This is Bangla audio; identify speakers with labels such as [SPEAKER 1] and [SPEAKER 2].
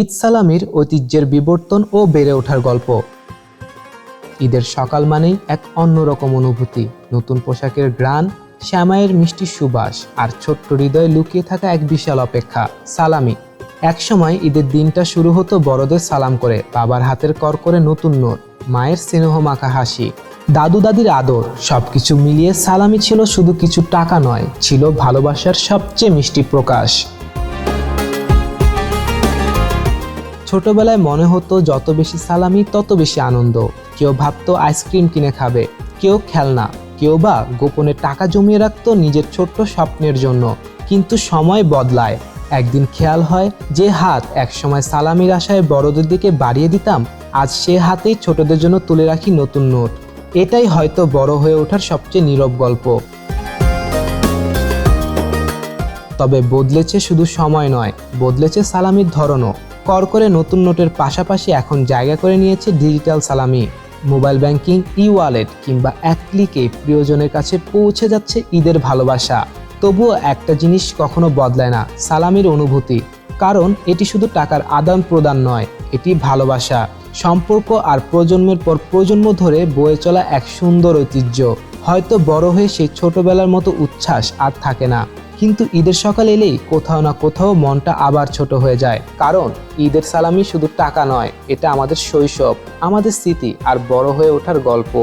[SPEAKER 1] ঈদ সালামির ঐতিহ্যের বিবর্তন ও বেড়ে ওঠার গল্প। ঈদের সকাল মানেই এক অন্যরকম অনুভূতি। নতুন পোশাকের ঘ্রাণ, শ্যামাইয়ের মিষ্টি সুবাস আর ছোট্ট হৃদয়ে লুকিয়ে থাকা এক বিশাল অপেক্ষা, সালামি। একসময় ঈদের দিনটা শুরু হতো বড়দের সালাম করে, বাবার হাতের করকরে নতুন নোট, মায়ের স্নেহ মাখা হাসি, দাদু দাদির আদর, সবকিছু মিলিয়ে সালামি ছিল শুধু কিছু টাকা নয়, ছিল ভালোবাসার সবচেয়ে মিষ্টি প্রকাশ। ছোটবেলায় মনে হতো যত বেশি সালামি তত বেশি আনন্দ। কেউ ভাবতো আইসক্রিম কিনে খাবে, কেউ খেলনা, কেউ বা গোপনে টাকা জমিয়ে রাখতো নিজের ছোট্ট স্বপ্নের জন্য। কিন্তু সময় বদলায়। একদিন খেয়াল হয় যে হাত একসময় সালামির আশায় বড়দের দিকে বাড়িয়ে দিতাম, আজ সে হাতেই ছোটদের জন্য তুলে রাখি নতুন নোট। এটাই হয়তো বড় হয়ে ওঠার সবচেয়ে নীরব গল্প। তবে বদলেছে শুধু সময় নয়, বদলেছে সালামির ধরনও। করকরে নতুন নোটের পাশাপাশি এখন জায়গা করে নিয়েছে ডিজিটাল সালামি। মোবাইল ব্যাংকিং, ই ওয়ালেট কিংবা এক ক্লিকে প্রিয়জনের কাছে পৌঁছে যাচ্ছে ঈদের ভালোবাসা। তবুও একটা জিনিস কখনো বদলায় না, সালামির অনুভূতি। কারণ এটি শুধু টাকার আদান প্রদান নয়, এটি ভালোবাসা, সম্পর্ক আর প্রজন্মের পর প্রজন্ম ধরে বয়ে চলা এক সুন্দর ঐতিহ্য। হয়তো বড় হয়ে সেই ছোটবেলার মতো উচ্ছ্বাস আর থাকে না, কিন্তু ঈদের সকাল এলেই কোথাও না কোথাও মনটা আবার ছোট হয়ে যায়। কারণ ঈদের সালামি শুধু টাকা নয়, এটা আমাদের শৈশব, আমাদের স্মৃতি আর বড় হয়ে ওঠার গল্প।